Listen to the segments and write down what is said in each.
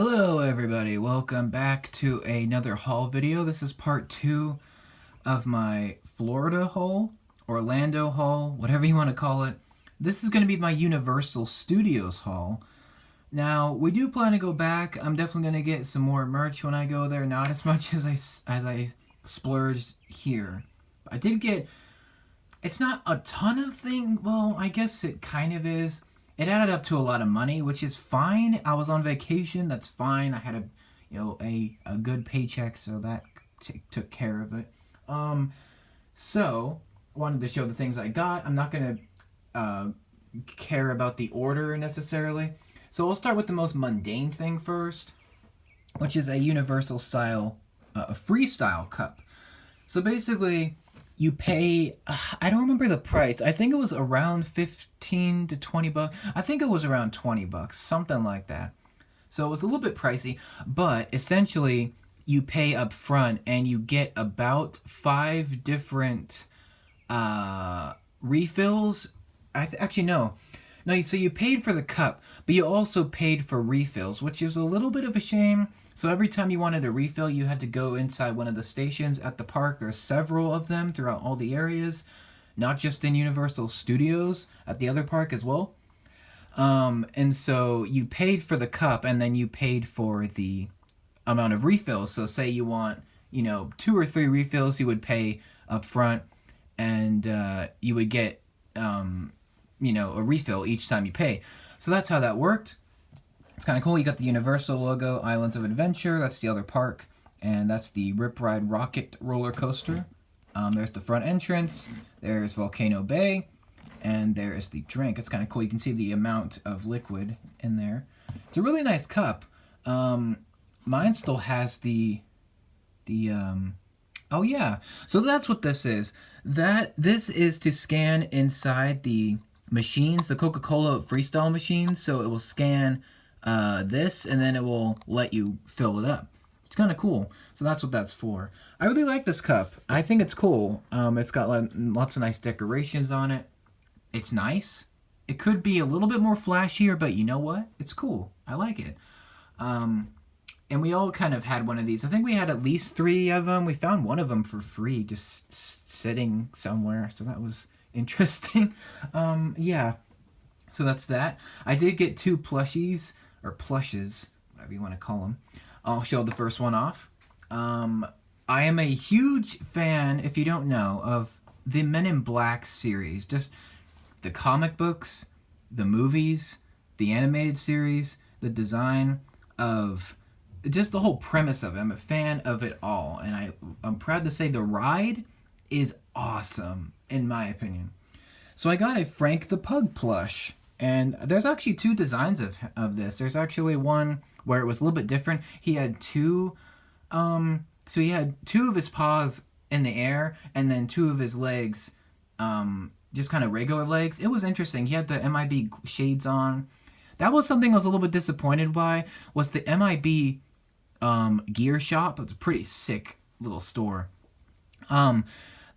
Hello everybody, welcome back to another haul video. This is part 2 of my Florida haul, Orlando haul, whatever you want to call it. This is going to be my Universal Studios haul. Now, we do plan to go back. I'm definitely going to get some more merch when I go there, not as much as I splurged here. I did get, it's not a ton of things, well, I guess it kind of is. It added up to a lot of money, which is fine. I was on vacation. That's fine. I had a good paycheck, so that took care of it. So I wanted to show the things I got. I'm not gonna care about the order necessarily. So we'll start with the most mundane thing first, which is a Universal style, a freestyle cup. So basically, you pay, I don't remember the price. I think it was around 15 to 20 bucks. I think it was around 20 bucks, something like that. So it was a little bit pricey, but essentially you pay up front and you get about 5 different refills. Actually, no. No, so you paid for the cup, but you also paid for refills, which is a little bit of a shame. So every time you wanted a refill, you had to go inside one of the stations at the park. There's several of them throughout all the areas, not just in Universal Studios, at the other park as well. And so you paid for the cup, and then you paid for the amount of refills. So say you want, 2 or 3 refills, you would pay up front, and you would get, a refill each time you pay. So that's how that worked. It's kind of cool. You got the Universal logo, Islands of Adventure. That's the other park. And that's the Rip Ride Rocket roller coaster. There's the front entrance. There's Volcano Bay. And there's the drink. It's kind of cool. You can see the amount of liquid in there. It's a really nice cup. Mine still has oh yeah. So that's what this is. This is to scan inside the machines, the Coca-Cola Freestyle machines. So it will scan this, and then it will let you fill it up. It's kind of cool. So that's what that's for. I really like this cup. I think it's cool. It's got lots of nice decorations on it. It's nice. It could be a little bit more flashier, but you know what? It's cool. I like it. And we all kind of had one of these. I think we had at least 3 of them. We found one of them for free, just sitting somewhere. So that was interesting. Yeah. So that's that. I did get 2 plushies, or plushes, whatever you want to call them. I'll show the first one off. I am a huge fan, if you don't know, of the Men in Black series. Just the comic books, the movies, the animated series, the design of just the whole premise of it. I'm a fan of it all, and I'm proud to say the ride is awesome, in my opinion. So I got a Frank the Pug plush, and there's actually 2 designs of this. There's actually one where it was a little bit different. He had 2, so he had 2 of his paws in the air, and then 2 of his legs, just kind of regular legs. It was interesting. He had the MIB shades on. That was something I was a little bit disappointed by, was the MIB gear shop. It's a pretty sick little store.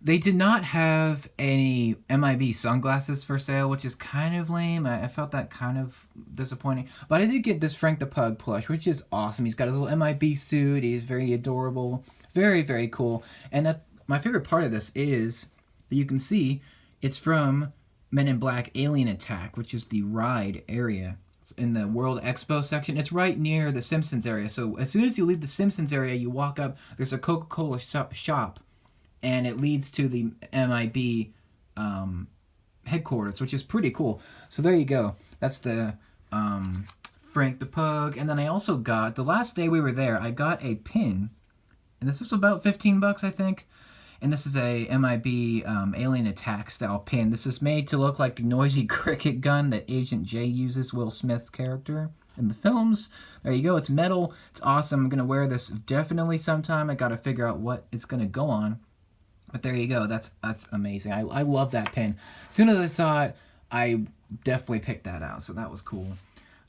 They did not have any MIB sunglasses for sale, which is kind of lame. I felt that kind of disappointing. But I did get this Frank the Pug plush, which is awesome. He's got his little MIB suit. He's very adorable. Very, very cool. And my favorite part of this is that you can see it's from Men in Black Alien Attack, which is the ride area. It's in the World Expo section. It's right near the Simpsons area. So as soon as you leave the Simpsons area, you walk up. There's a Coca-Cola shop. And it leads to the MIB headquarters, which is pretty cool. So there you go. That's the Frank the Pug. And then I also got, the last day we were there, I got a pin. And this is about 15 bucks, I think. And this is a MIB Alien Attack style pin. This is made to look like the noisy cricket gun that Agent J uses, Will Smith's character in the films. There you go. It's metal. It's awesome. I'm going to wear this definitely sometime. I got to figure out what it's going to go on. But there you go. That's amazing. I love that pin. As soon as I saw it, I definitely picked that out. So that was cool.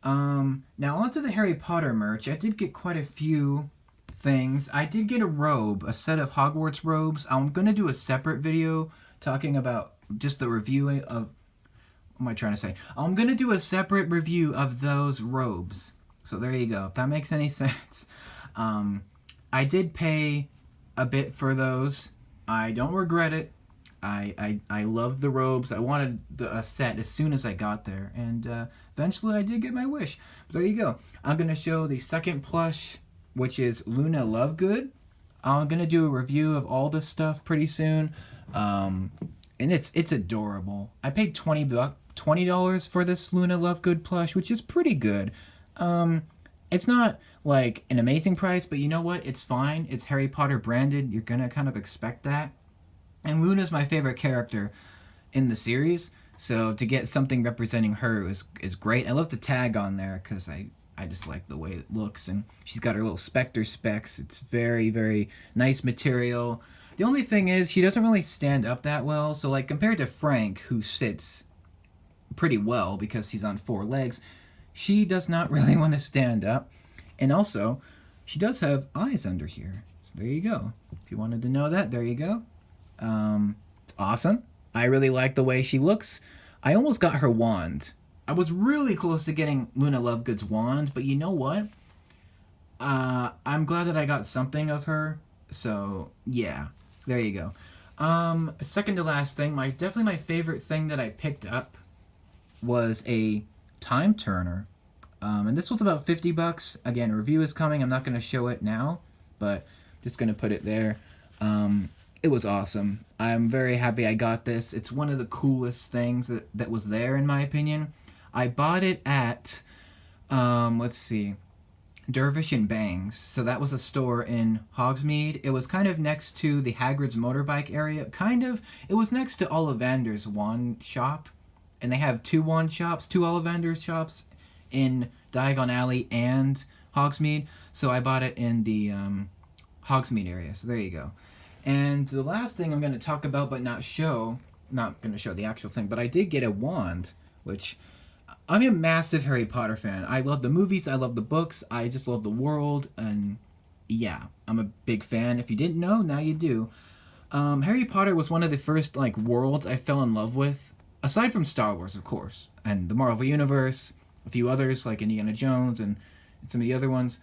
Now onto the Harry Potter merch. I did get quite a few things. I did get a robe, a set of Hogwarts robes. I'm going to do a separate video talking about just the review of... What am I trying to say? I'm going to do a separate review of those robes. So there you go. If that makes any sense. I did pay a bit for those. I don't regret it. I loved the robes. I wanted a set as soon as I got there, and eventually I did get my wish. But there you go. I'm gonna show the second plush, which is Luna Lovegood. I'm gonna do a review of all this stuff pretty soon, and it's adorable. I paid $20 for this Luna Lovegood plush, which is pretty good. It's not like an amazing price, but you know what? It's fine. It's Harry Potter branded. You're gonna kind of expect that. And Luna's my favorite character in the series, so to get something representing her is great. I love the tag on there because I just like the way it looks, and she's got her little Spectre specs. It's very, very nice material. The only thing is she doesn't really stand up that well, so like compared to Frank, who sits pretty well because he's on 4 legs, she does not really want to stand up. And also, she does have eyes under here. So there you go. If you wanted to know that, there you go. It's awesome. I really like the way she looks. I almost got her wand. I was really close to getting Luna Lovegood's wand, but you know what? I'm glad that I got something of her. So, yeah. There you go. Second to last thing, definitely my favorite thing that I picked up was a time turner. And this was about $50. Again, a review is coming. I'm not going to show it now, but just going to put it there. It was awesome. I'm very happy I got this. It's one of the coolest things that was there, in my opinion. I bought it at, let's see, Dervish and Bangs. So that was a store in Hogsmeade. It was kind of next to the Hagrid's motorbike area. It was next to Ollivander's wand shop. And they have 2 wand shops, 2 Ollivander's shops in Diagon Alley and Hogsmeade. So I bought it in the Hogsmeade area. So there you go. And the last thing I'm going to talk about but not going to show the actual thing, but I did get a wand, which I'm a massive Harry Potter fan. I love the movies, I love the books, I just love the world, and yeah, I'm a big fan. If you didn't know, now you do. Harry Potter was one of the first worlds I fell in love with, aside from Star Wars, of course, and the Marvel Universe, a few others like Indiana Jones and some of the other ones.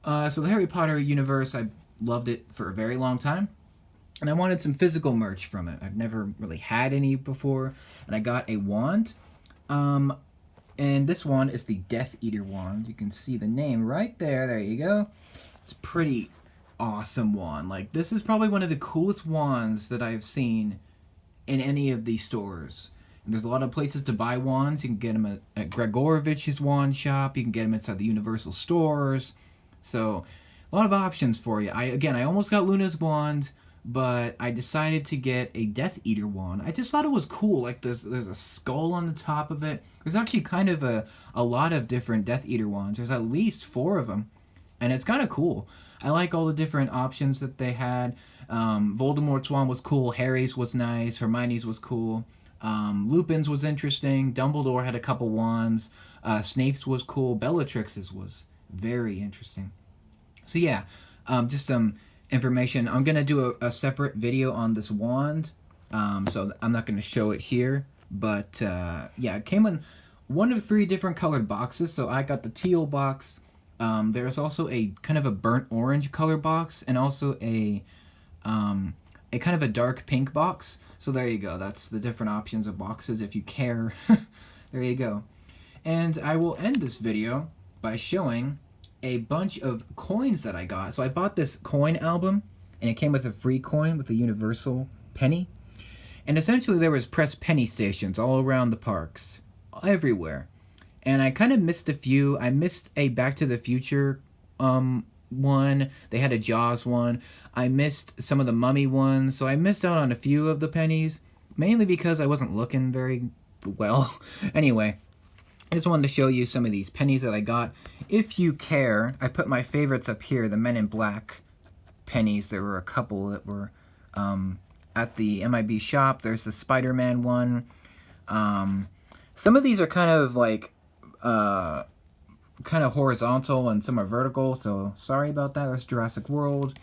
So the Harry Potter universe, I loved it for a very long time. And I wanted some physical merch from it. I've never really had any before. And I got a wand. And this one is the Death Eater wand. You can see the name right there. There you go. It's a pretty awesome wand. This is probably one of the coolest wands that I've seen in any of these stores. And there's a lot of places to buy wands. You can get them at Gregorovich's wand shop. You can get them inside the Universal stores. So, a lot of options for you. I almost got Luna's wand, but I decided to get a Death Eater wand. I just thought it was cool. There's a skull on the top of it. There's actually kind of a lot of different Death Eater wands. There's at least 4 of them, and it's kind of cool. I like all the different options that they had. Voldemort's wand was cool. Harry's was nice. Hermione's was cool. Lupin's was interesting. Dumbledore had a couple wands. Snape's was cool. Bellatrix's was very interesting. So yeah, just some information. I'm gonna do a separate video on this wand, so I'm not gonna show it here, but yeah, it came in one of 3 different colored boxes. So I got the teal box. There's also a kind of a burnt orange color box, and also a kind of a dark pink box. So there you go. That's the different options of boxes if you care. There you go. And I will end this video by showing a bunch of coins that I got. So I bought this coin album, and it came with a free coin with a universal penny. And essentially there was press penny stations all around the parks, everywhere. And I kind of missed a few. I missed a Back to the Future one. They had a Jaws one. I missed some of the Mummy ones. So I missed out on a few of the pennies, mainly because I wasn't looking very well. Anyway, I just wanted to show you some of these pennies that I got. If you care, I put my favorites up here, the Men in Black pennies. There were a couple that were at the MIB shop. There's the Spider-Man one. Some of these are kind of horizontal and some are vertical, so sorry about that. There's Jurassic World.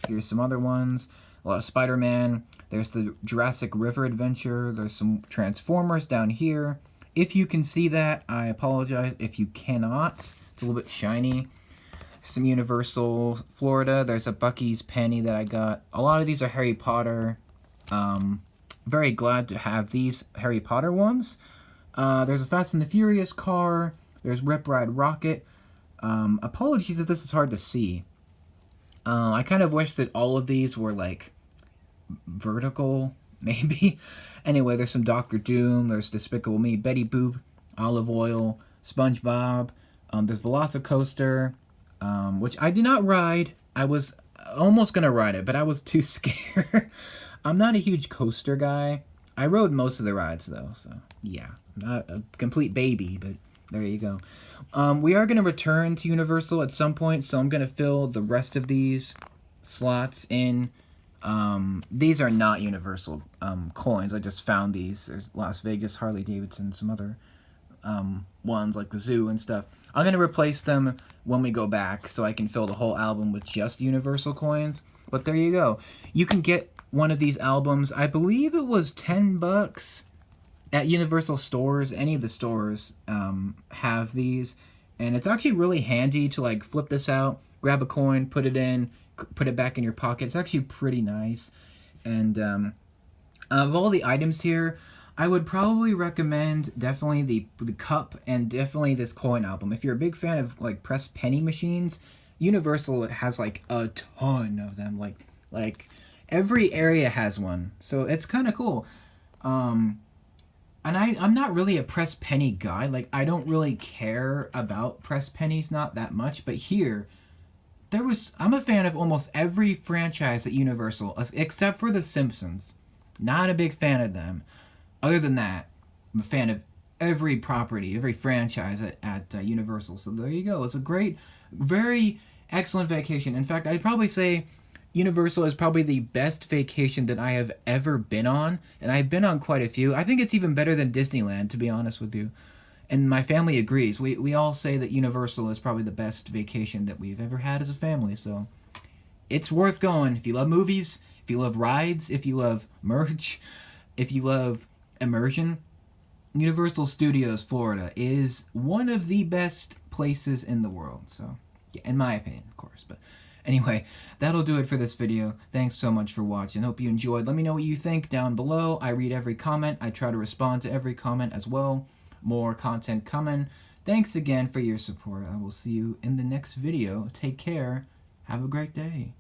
Here's some other ones. A lot of Spider-Man. There's the Jurassic River Adventure. There's some Transformers down here. If you can see that, I apologize. If you cannot, It's a little bit shiny. Some Universal Florida. There's a Bucky's penny that I got. A lot of these are Harry Potter. Very glad to have these Harry Potter ones. There's a Fast and the Furious car. There's Rip Ride Rocket. Apologies if this is hard to see. I kind of wish that all of these were like vertical, maybe. Anyway, there's some Doctor Doom. There's Despicable Me, Betty Boop, Olive Oil, SpongeBob. There's Velocicoaster, which I did not ride. I was almost gonna ride it, but I was too scared. I'm not a huge coaster guy. I rode most of the rides though, so yeah. Not a complete baby, but there you go. We are going to return to Universal at some point, so I'm going to fill the rest of these slots in. These are not Universal coins. I just found these. There's Las Vegas, Harley Davidson, some other ones like the zoo and stuff. I'm going to replace them when we go back so I can fill the whole album with just Universal coins. But there you go. You can get one of these albums. I believe it was $10 at Universal stores. Any of the stores have these, and it's actually really handy to like flip this out, grab a coin, put it in, put it back in your pocket. It's actually pretty nice. And of all the items here, I would probably recommend definitely the cup and definitely this coin album. If you're a big fan of like pressed penny machines, Universal has like a ton of them. Like every area has one, so it's kind of cool. And I'm not really a pressed penny guy. Like, I don't really care about pressed pennies, not that much. But here, I'm a fan of almost every franchise at Universal, except for The Simpsons. Not a big fan of them. Other than that, I'm a fan of every property, every franchise at Universal. So there you go. It's a great, very excellent vacation. In fact, I'd probably say Universal is probably the best vacation that I have ever been on, and I've been on quite a few. I think it's even better than Disneyland, to be honest with you. And my family agrees. We all say that Universal is probably the best vacation that we've ever had as a family, so it's worth going. If you love movies, if you love rides, if you love merch, if you love immersion, Universal Studios Florida is one of the best places in the world. So, yeah, in my opinion, of course, but anyway, that'll do it for this video. Thanks so much for watching. Hope you enjoyed. Let me know what you think down below. I read every comment. I try to respond to every comment as well. More content coming. Thanks again for your support. I will see you in the next video. Take care. Have a great day.